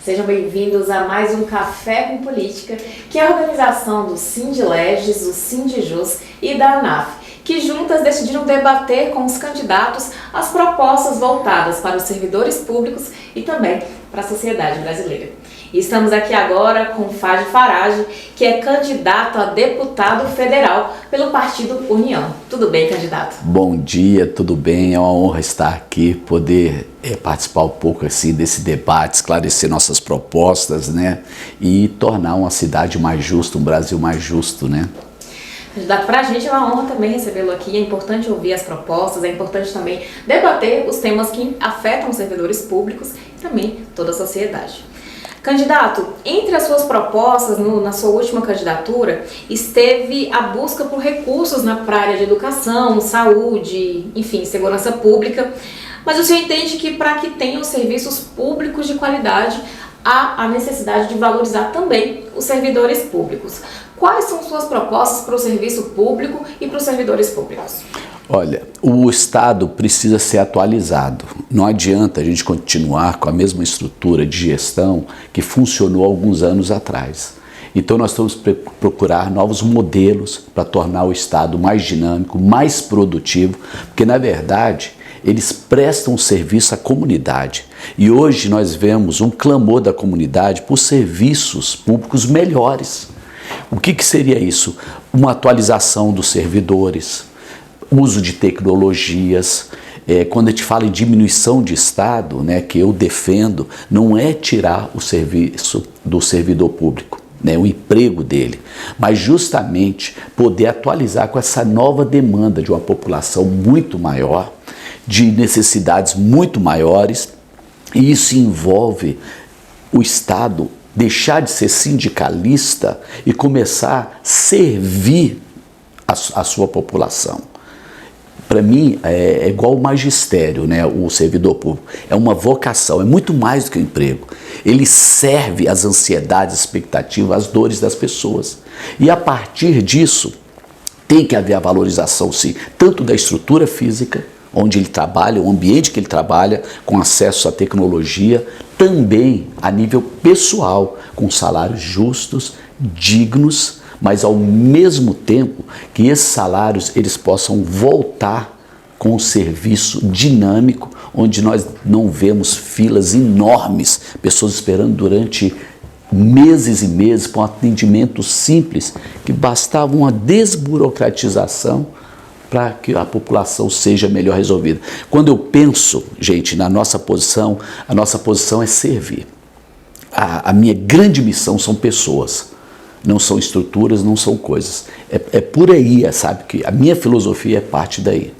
Sejam bem-vindos a mais um Café com Política, que é a organização do Sindileges, do Sindijus e da ANAF, que juntas decidiram debater com os candidatos as propostas voltadas para os servidores públicos e também para a sociedade brasileira. E estamos aqui agora com Fadi Farage, que é candidato a deputado federal pelo Partido União. Tudo bem, candidato? Bom dia, tudo bem? É uma honra estar aqui, poder participar um pouco assim desse debate, esclarecer nossas propostas, né? E tornar uma cidade mais justa, um Brasil mais justo, né? Candidato, para a gente é uma honra também recebê-lo aqui, é importante ouvir as propostas, é importante também debater os temas que afetam os servidores públicos e também toda a sociedade. Candidato, entre as suas propostas, na sua última candidatura, esteve a busca por recursos na área de educação, saúde, enfim, segurança pública, mas o senhor entende que para que tenham serviços públicos de qualidade, há a necessidade de valorizar também os servidores públicos. Quais são suas propostas para o serviço público e para os servidores públicos? Olha, o Estado precisa ser atualizado. Não adianta a gente continuar com a mesma estrutura de gestão que funcionou alguns anos atrás. Então nós temos que procurar novos modelos para tornar o Estado mais dinâmico, mais produtivo, porque na verdade eles prestam serviço à comunidade. E hoje nós vemos um clamor da comunidade por serviços públicos melhores. O que seria isso? Uma atualização dos servidores, uso de tecnologias. Quando a gente fala em diminuição de Estado, né, que eu defendo, não é tirar o serviço do servidor público, né, o emprego dele, mas justamente poder atualizar com essa nova demanda de uma população muito maior, de necessidades muito maiores, e isso envolve o Estado deixar de ser sindicalista e começar a servir a sua população. Para mim, é igual o magistério, né? O servidor público. É uma vocação, é muito mais do que um emprego. Ele serve às ansiedades, expectativas, às dores das pessoas. E a partir disso, tem que haver a valorização, sim, tanto da estrutura física, onde ele trabalha, o ambiente que ele trabalha, com acesso à tecnologia, também a nível pessoal, com salários justos, dignos, mas ao mesmo tempo que esses salários eles possam voltar com um serviço dinâmico, onde nós não vemos filas enormes, pessoas esperando durante meses e meses por um atendimento simples, que bastava uma desburocratização para que a população seja melhor resolvida. Quando eu penso, gente, na nossa posição, a nossa posição é servir. A minha grande missão são pessoas. Não são estruturas, não são coisas. É por aí, sabe? Que a minha filosofia é parte daí.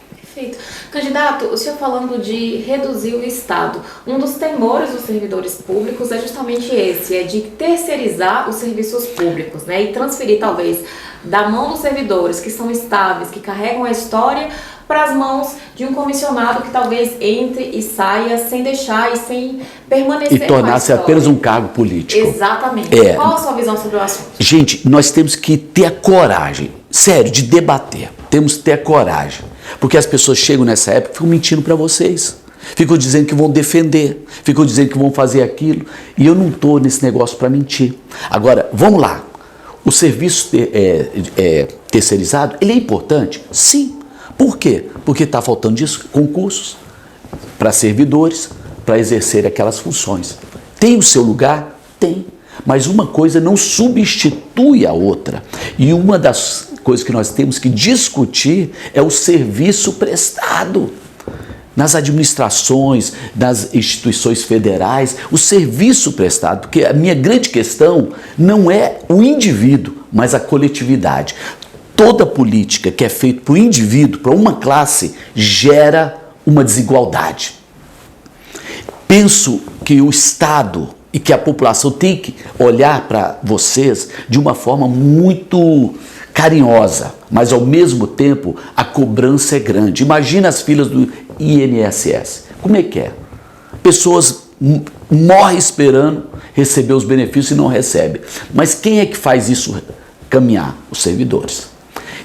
Perfeito. Candidato, o senhor falando de reduzir o Estado, um dos temores dos servidores públicos é justamente esse, é de terceirizar os serviços públicos, né? E transferir, talvez, da mão dos servidores que são estáveis, que carregam a história, para as mãos de um comissionado que talvez entre e saia sem deixar e sem permanecer. E tornar-se apenas um cargo político. Exatamente. Qual a sua visão sobre o assunto? Gente, nós temos que ter a coragem, sério, de debater. Temos que ter a coragem. Porque as pessoas chegam nessa época e ficam mentindo para vocês. Ficam dizendo que vão defender, ficam dizendo que vão fazer aquilo. E eu não estou nesse negócio para mentir. Agora, vamos lá. O serviço terceirizado, ele é importante? Sim. Por quê? Porque está faltando disso, concursos para servidores, para exercer aquelas funções. Tem o seu lugar? Tem. Mas uma coisa não substitui a outra. E uma das coisas que nós temos que discutir é o serviço prestado. Nas administrações, nas instituições federais, o serviço prestado. Porque a minha grande questão não é o indivíduo, mas a coletividade. Toda política que é feita para o indivíduo, para uma classe, gera uma desigualdade. Penso que o Estado e que a população tem que olhar para vocês de uma forma muito carinhosa, mas ao mesmo tempo a cobrança é grande. Imagina as filas do INSS. Como é que é? Pessoas morrem esperando receber os benefícios e não recebem. Mas quem é que faz isso caminhar? Os servidores.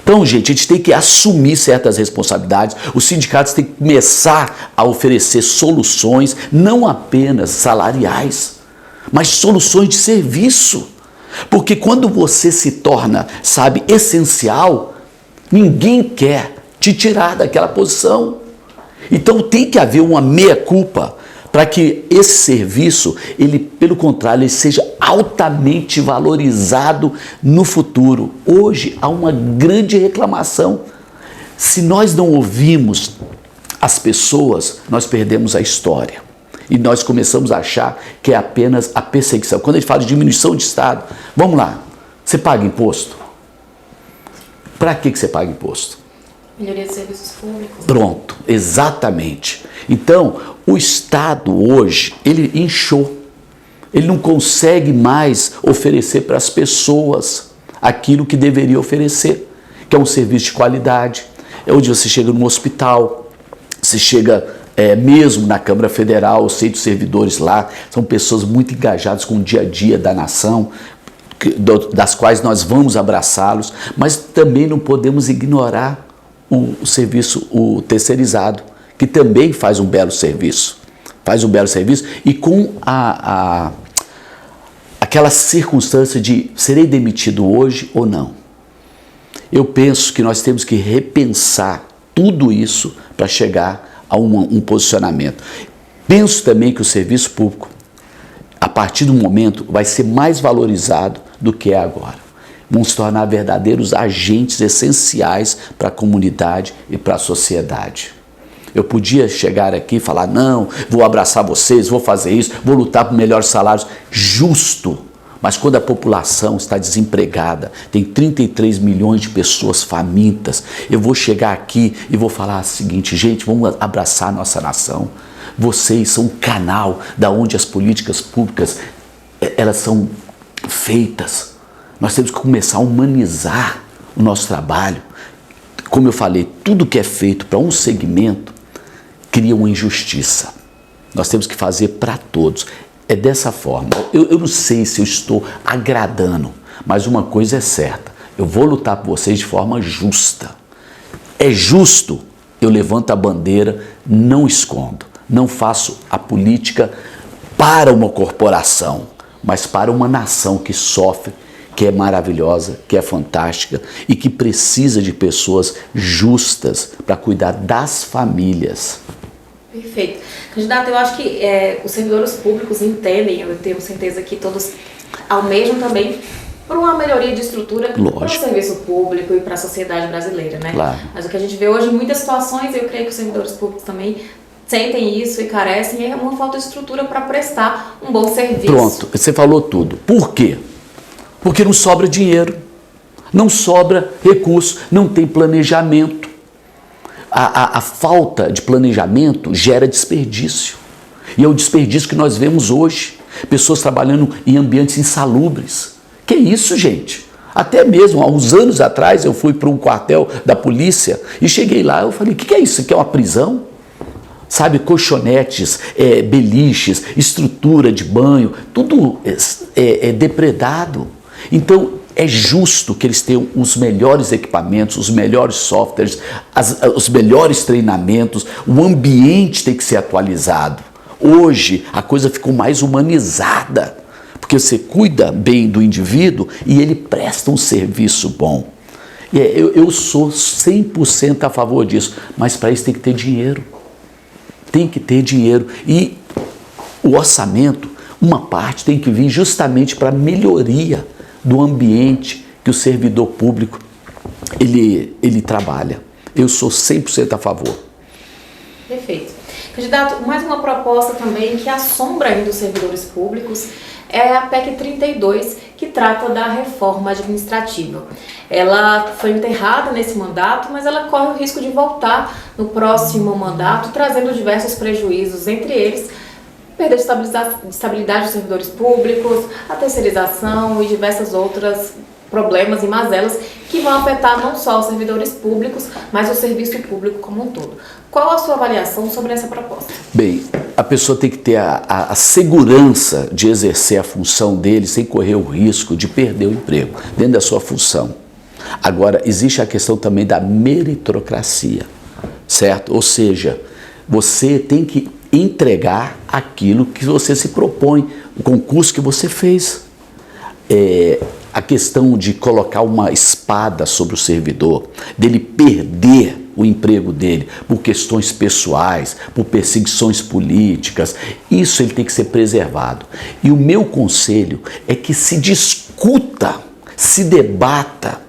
Então, gente, a gente tem que assumir certas responsabilidades, os sindicatos têm que começar a oferecer soluções, não apenas salariais, mas soluções de serviço. Porque quando você se torna, sabe, essencial, ninguém quer te tirar daquela posição. Então tem que haver uma meia-culpa para que esse serviço, ele, pelo contrário, ele seja altamente valorizado no futuro. Hoje há uma grande reclamação. Se nós não ouvimos as pessoas, nós perdemos a história. E nós começamos a achar que é apenas a perseguição. Quando a gente fala de diminuição de Estado, vamos lá, você paga imposto? Para que você paga imposto? Melhoria de serviços públicos. Pronto, exatamente. Então, o Estado hoje, ele inchou. Ele não consegue mais oferecer para as pessoas aquilo que deveria oferecer, que é um serviço de qualidade. É onde você chega no hospital, você chega mesmo na Câmara Federal, eu sei dos servidores lá, são pessoas muito engajadas com o dia a dia da nação, das quais nós vamos abraçá-los, mas também não podemos ignorar o serviço terceirizado, que também faz um belo serviço. E com aquela circunstância de serei demitido hoje ou não. Eu penso que nós temos que repensar tudo isso para chegar a um posicionamento. Penso também que o serviço público, a partir do momento, vai ser mais valorizado do que é agora. Vão se tornar verdadeiros agentes essenciais para a comunidade e para a sociedade. Eu podia chegar aqui e falar, não, vou abraçar vocês, vou fazer isso, vou lutar por melhores salários. Justo! Mas quando a população está desempregada, tem 33 milhões de pessoas famintas, eu vou chegar aqui e vou falar o seguinte, gente, vamos abraçar a nossa nação. Vocês são um canal da onde as políticas públicas elas são feitas. Nós temos que começar a humanizar o nosso trabalho. Como eu falei, tudo que é feito para um segmento cria uma injustiça. Nós temos que fazer para todos. É dessa forma. Eu não sei se eu estou agradando, mas uma coisa é certa. Eu vou lutar por vocês de forma justa. É justo, eu levanto a bandeira, não escondo. Não faço a política para uma corporação, mas para uma nação que sofre, que é maravilhosa, que é fantástica e que precisa de pessoas justas para cuidar das famílias. Perfeito. Candidato, eu acho que os servidores públicos entendem, eu tenho certeza que todos almejam também por uma melhoria de estrutura para o serviço público e para a sociedade brasileira, né? Claro. Mas o que a gente vê hoje em muitas situações, eu creio que os servidores públicos também sentem isso e carecem, é uma falta de estrutura para prestar um bom serviço. Pronto, você falou tudo. Por quê? Porque não sobra dinheiro, não sobra recurso, não tem planejamento. A falta de planejamento gera desperdício. E é o desperdício que nós vemos hoje. Pessoas trabalhando em ambientes insalubres. Que isso, gente? Até mesmo, há uns anos atrás, eu fui para um quartel da polícia e cheguei lá, eu falei, o que é isso? Isso aqui é uma prisão? Sabe, colchonetes, beliches, estrutura de banho, tudo é depredado. Então, é justo que eles tenham os melhores equipamentos, os melhores softwares, os melhores treinamentos, o ambiente tem que ser atualizado. Hoje, a coisa ficou mais humanizada, porque você cuida bem do indivíduo e ele presta um serviço bom. E eu sou 100% a favor disso, mas para isso tem que ter dinheiro. Tem que ter dinheiro. E o orçamento, uma parte tem que vir justamente para a melhoria do ambiente que o servidor público ele trabalha. Eu sou 100% a favor. Perfeito. Candidato, mais uma proposta também que assombra ainda os servidores públicos é a PEC 32, que trata da reforma administrativa. Ela foi enterrada nesse mandato, mas ela corre o risco de voltar no próximo mandato, trazendo diversos prejuízos, entre eles perda de estabilidade dos servidores públicos, a terceirização e diversas outras problemas e mazelas que vão afetar não só os servidores públicos, mas o serviço público como um todo. Qual a sua avaliação sobre essa proposta? Bem, a pessoa tem que ter a segurança de exercer a função dele sem correr o risco de perder o emprego dentro da sua função. Agora, existe a questão também da meritocracia, certo? Ou seja, você tem que entregar aquilo que você se propõe, o concurso que você fez. A questão de colocar uma espada sobre o servidor, dele perder o emprego dele por questões pessoais, por perseguições políticas, isso ele tem que ser preservado. E o meu conselho é que se discuta, se debata,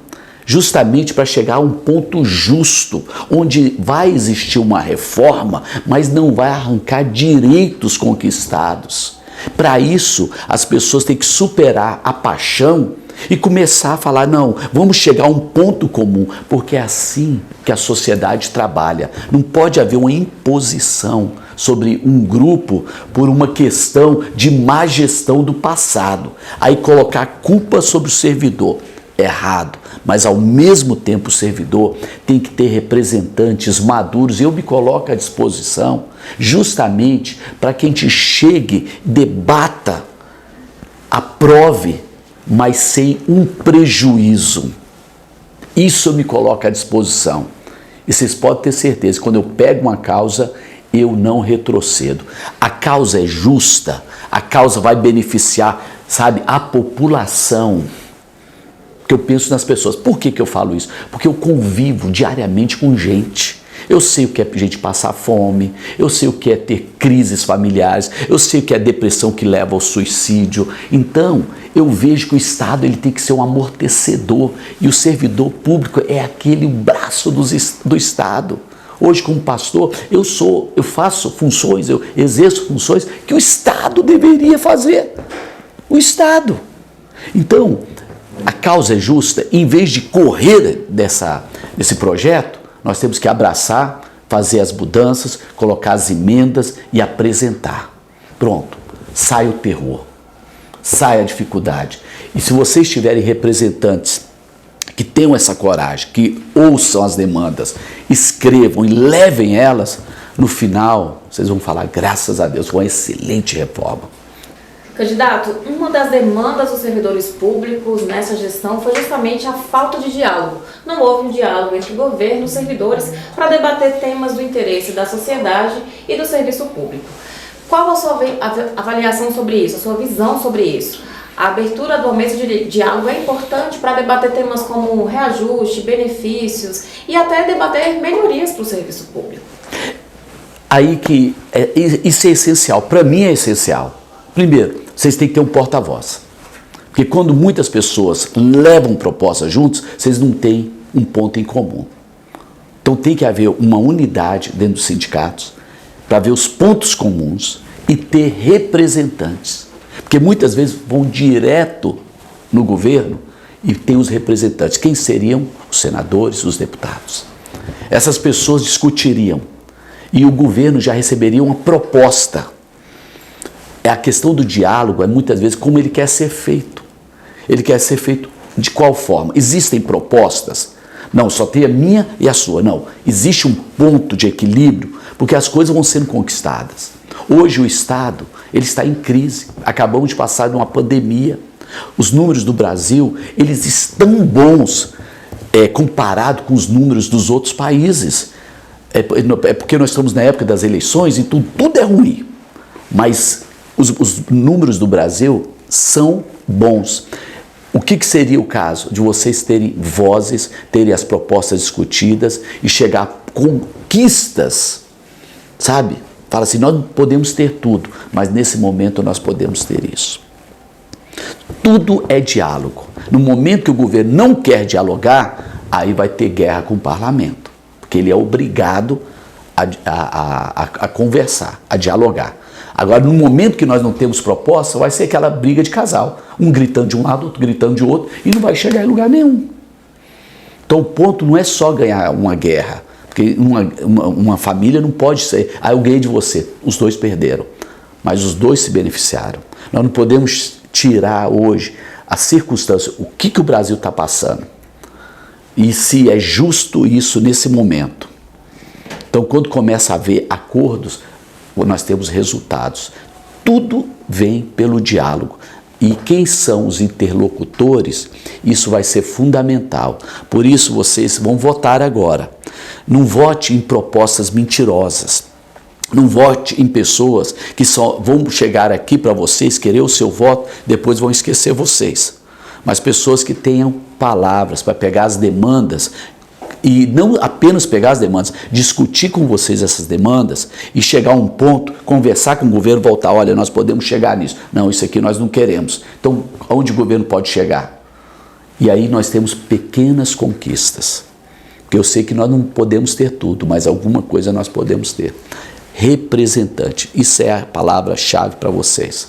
justamente para chegar a um ponto justo, onde vai existir uma reforma, mas não vai arrancar direitos conquistados. Para isso, as pessoas têm que superar a paixão e começar a falar, não, vamos chegar a um ponto comum, porque é assim que a sociedade trabalha. Não pode haver uma imposição sobre um grupo por uma questão de má gestão do passado. Aí colocar a culpa sobre o servidor. Errado, mas ao mesmo tempo o servidor tem que ter representantes maduros, e eu me coloco à disposição justamente para que a gente chegue, debata, aprove, mas sem um prejuízo. Isso eu me coloco à disposição. E vocês podem ter certeza, quando eu pego uma causa, eu não retrocedo. A causa é justa, a causa vai beneficiar, sabe, a população. Eu penso nas pessoas. Por que eu falo isso? Porque eu convivo diariamente com gente. Eu sei o que é gente passar fome, eu sei o que é ter crises familiares, eu sei o que é depressão que leva ao suicídio. Então, eu vejo que o Estado ele tem que ser um amortecedor, e o servidor público é aquele braço do Estado. Hoje, como pastor, eu faço funções, eu exerço funções que o Estado deveria fazer. O Estado. Então, a causa é justa, em vez de correr desse projeto, nós temos que abraçar, fazer as mudanças, colocar as emendas e apresentar. Pronto, sai o terror, sai a dificuldade. E se vocês tiverem representantes que tenham essa coragem, que ouçam as demandas, escrevam e levem elas, no final vocês vão falar, graças a Deus, foi uma excelente reforma. Candidato, uma das demandas dos servidores públicos nessa gestão foi justamente a falta de diálogo. Não houve um diálogo entre o governo e os servidores para debater temas do interesse da sociedade e do serviço público. Qual a sua avaliação sobre isso, a sua visão sobre isso? A abertura do mesa de diálogo é importante para debater temas como reajuste, benefícios e até debater melhorias para o serviço público. Aí que isso é essencial, para mim é essencial. Primeiro, vocês têm que ter um porta-voz. Porque quando muitas pessoas levam propostas juntos, vocês não têm um ponto em comum. Então tem que haver uma unidade dentro dos sindicatos para ver os pontos comuns e ter representantes. Porque muitas vezes vão direto no governo e tem os representantes. Quem seriam? Os senadores, os deputados. Essas pessoas discutiriam e o governo já receberia uma proposta. A questão do diálogo é muitas vezes como ele quer ser feito. Ele quer ser feito de qual forma? Existem propostas? Não, só tem a minha e a sua. Não, existe um ponto de equilíbrio, porque as coisas vão sendo conquistadas. Hoje o Estado ele está em crise. Acabamos de passar de uma pandemia. Os números do Brasil eles estão bons comparado com os números dos outros países. É porque nós estamos na época das eleições e tudo é ruim. Mas os números do Brasil são bons. O que seria o caso de vocês terem vozes, terem as propostas discutidas e chegar a conquistas, sabe? Fala assim, nós não podemos ter tudo, mas nesse momento nós podemos ter isso. Tudo é diálogo. No momento que o governo não quer aí vai ter guerra com o parlamento, porque ele é obrigado a conversar, a dialogar. Agora, no momento que nós não temos proposta, vai ser aquela briga de casal. Um gritando de um lado, outro gritando de outro, e não vai chegar em lugar nenhum. Então, o ponto não é só ganhar uma guerra, porque uma família não pode ser, eu ganhei de você, os dois perderam, mas os dois se beneficiaram. Nós não podemos tirar hoje a circunstância, o que o Brasil está passando, e se é justo isso nesse momento. Então, quando começa a haver acordos, nós temos resultados. Tudo vem pelo diálogo. e quem são os interlocutores, isso vai ser fundamental. Por isso vocês vão votar agora. Não vote em propostas mentirosas. Não vote em pessoas que só vão chegar aqui para vocês, querer o seu voto, depois vão esquecer vocês. Mas pessoas que tenham palavras para pegar as demandas e não apenas pegar as demandas, discutir com vocês essas demandas e chegar a um ponto, conversar com o governo, voltar, olha, nós podemos chegar nisso. Não, isso aqui nós não queremos. Então, aonde o governo pode chegar? E aí nós temos pequenas conquistas. Porque eu sei que nós não podemos ter tudo, mas alguma coisa nós podemos ter. Representante, isso é a palavra-chave para vocês.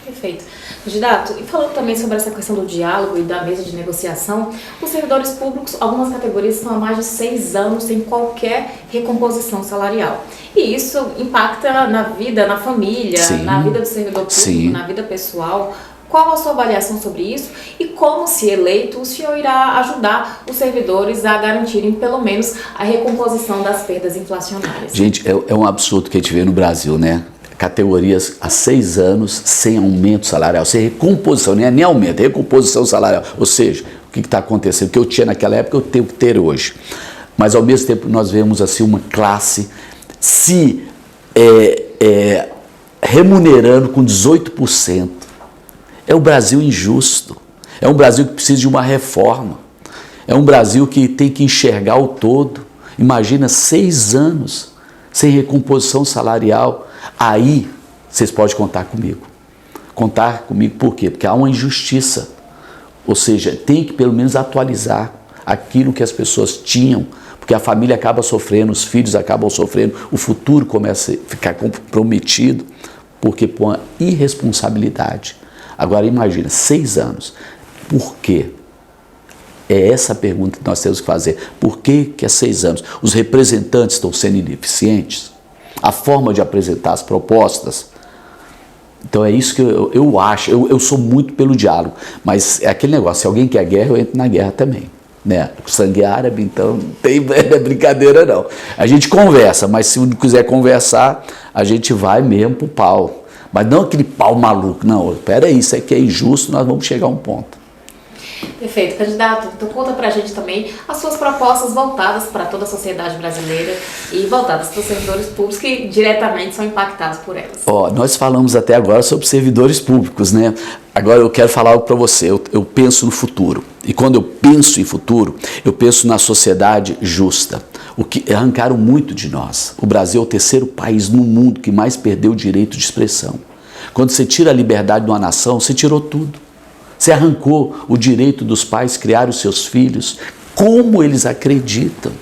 Perfeito. Candidato, e falando também sobre essa questão do diálogo e da mesa de negociação, os servidores públicos, algumas categorias estão há mais de 6 anos sem qualquer recomposição salarial. E isso impacta na vida, na família, sim, na vida do servidor público, sim, na vida pessoal. Qual a sua avaliação sobre isso e como, se eleito, o senhor irá ajudar os servidores a garantirem pelo menos a recomposição das perdas inflacionárias? Gente, é um absurdo que a gente vê no Brasil, né? Categorias há 6 anos sem aumento salarial, sem recomposição, nem aumento, recomposição salarial. Ou seja, o que está acontecendo? O que eu tinha naquela época eu tenho que ter hoje. Mas ao mesmo tempo nós vemos assim uma classe se remunerando com 18%. É um Brasil injusto, é um Brasil que precisa de uma reforma, é um Brasil que tem que enxergar o todo. Imagina 6 anos sem recomposição salarial. Aí, vocês podem contar comigo. Contar comigo por quê? Porque há uma injustiça. Ou seja, tem que pelo menos atualizar aquilo que as pessoas tinham, porque a família acaba sofrendo, os filhos acabam sofrendo, o futuro começa a ficar comprometido, porque por uma irresponsabilidade. Agora imagina, 6 anos. Por quê? É essa a pergunta que nós temos que fazer. Por que há 6 anos? Os representantes estão sendo ineficientes? A forma de apresentar as propostas. Então é isso que eu acho. Eu sou muito pelo diálogo, mas é aquele negócio, se alguém quer guerra, eu entro na guerra também. Né? Sangue árabe, então não tem brincadeira não. A gente conversa, mas se não quiser conversar, a gente vai mesmo pro pau. Mas não aquele pau maluco, não. Espera aí, isso aqui é injusto, nós vamos chegar a um ponto. Perfeito, candidato. Então conta pra gente também as suas propostas voltadas para toda a sociedade brasileira e voltadas para os servidores públicos que diretamente são impactados por elas. Nós falamos até agora sobre servidores públicos, né? Agora eu quero falar algo para você. Eu penso no futuro. E quando eu penso em futuro, eu penso na sociedade justa. O que arrancaram muito de nós. O Brasil é o 3º país no mundo que mais perdeu o direito de expressão. Quando você tira a liberdade de uma nação, você tirou tudo. Você arrancou o direito dos pais criar os seus filhos como eles acreditam.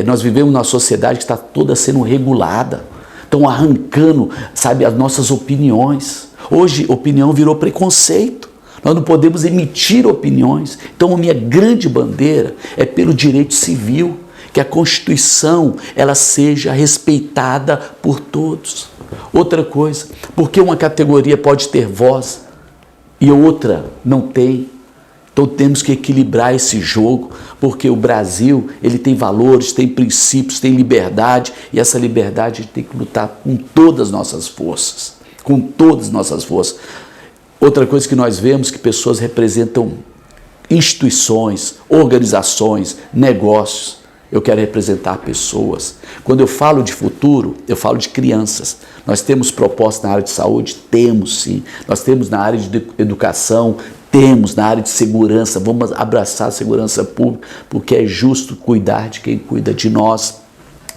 Nós vivemos numa sociedade que está toda sendo regulada. Estão arrancando, sabe, as nossas opiniões. Hoje, opinião virou preconceito. Nós não podemos emitir opiniões. Então, a minha grande bandeira é pelo direito civil, que a Constituição ela seja respeitada por todos. Outra coisa, porque uma categoria pode ter voz e outra não tem. Então temos que equilibrar esse jogo, porque o Brasil ele tem valores, tem princípios, tem liberdade, e essa liberdade a gente tem que lutar com todas as nossas forças, com todas as nossas forças. Outra coisa que nós vemos que pessoas representam instituições, organizações, negócios. Eu quero representar pessoas. Quando eu falo de futuro, eu falo de crianças. Nós temos propostas na área de saúde? Temos sim. Nós temos na área de educação? Temos na área de segurança. Vamos abraçar a segurança pública, porque é justo cuidar de quem cuida de nós.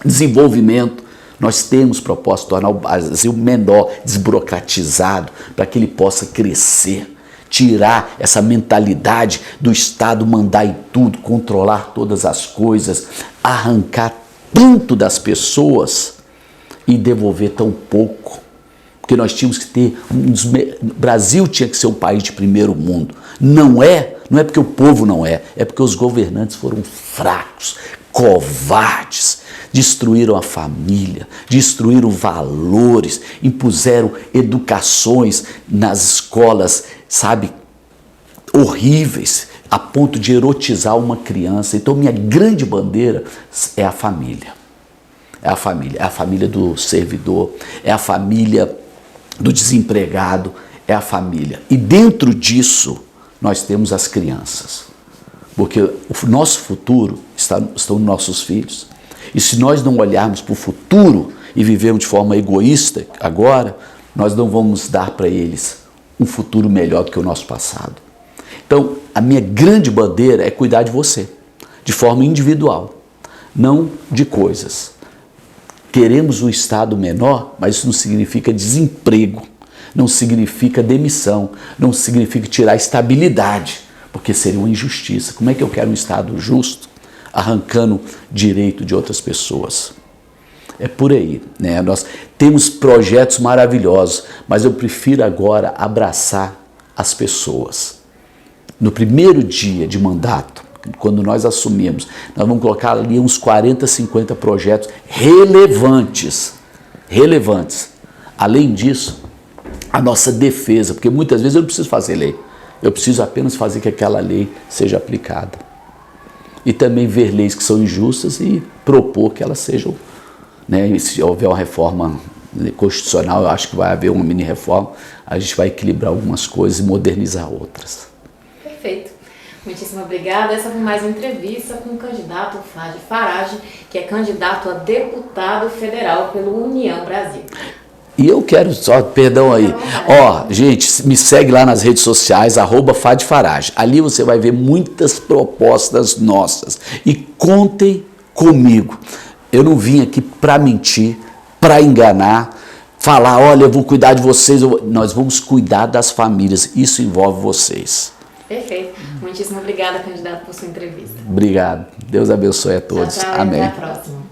Desenvolvimento. Nós temos propostas de tornar o Brasil menor, desburocratizado, para que ele possa crescer. Tirar essa mentalidade do Estado mandar em tudo, controlar todas as coisas, arrancar tanto das pessoas e devolver tão pouco. Porque nós tínhamos que ter, o Brasil tinha que ser um país de primeiro mundo. Não é porque o povo não é porque os governantes foram fracos, covardes, destruíram a família, destruíram valores, impuseram educações nas escolas, sabe, horríveis, a ponto de erotizar uma criança. Então minha grande bandeira é a família. É a família do servidor, é a família do desempregado, é a família. E dentro disso, nós temos as crianças. Porque o nosso futuro estão nos nossos filhos. E se nós não olharmos para o futuro e vivermos de forma egoísta agora, nós não vamos dar para eles um futuro melhor do que o nosso passado. Então, a minha grande bandeira é cuidar de você, de forma individual, não de coisas. Queremos um Estado menor, mas isso não significa desemprego, não significa demissão, não significa tirar estabilidade, porque seria uma injustiça. Como é que eu quero um Estado justo, arrancando direito de outras pessoas? É por aí, né? Nós temos projetos maravilhosos, mas eu prefiro agora abraçar as pessoas. No primeiro dia de mandato, quando nós assumimos, nós vamos colocar ali uns 40, 50 projetos relevantes. Além disso, a nossa defesa, porque muitas vezes eu não preciso fazer lei, eu preciso apenas fazer que aquela lei seja aplicada. E também ver leis que são injustas e propor que elas sejam, né, se houver uma reforma constitucional, eu acho que vai haver uma mini reforma, a gente vai equilibrar algumas coisas e modernizar outras. Perfeito. Muitíssimo obrigada. Essa foi mais uma entrevista com o candidato Fadi Farage, que é candidato a deputado federal pelo União Brasil. E eu quero só, perdão aí, gente, me segue lá nas redes sociais, @FadiFarage. Ali você vai ver muitas propostas nossas. E contem comigo. Eu não vim aqui para mentir, para enganar, falar, olha, eu vou cuidar de vocês. Nós vamos cuidar das famílias. Isso envolve vocês. Perfeito. Muitíssimo obrigada, candidato, por sua entrevista. Obrigado. Deus abençoe a todos. Tchau, tchau, Amém. Até a próxima.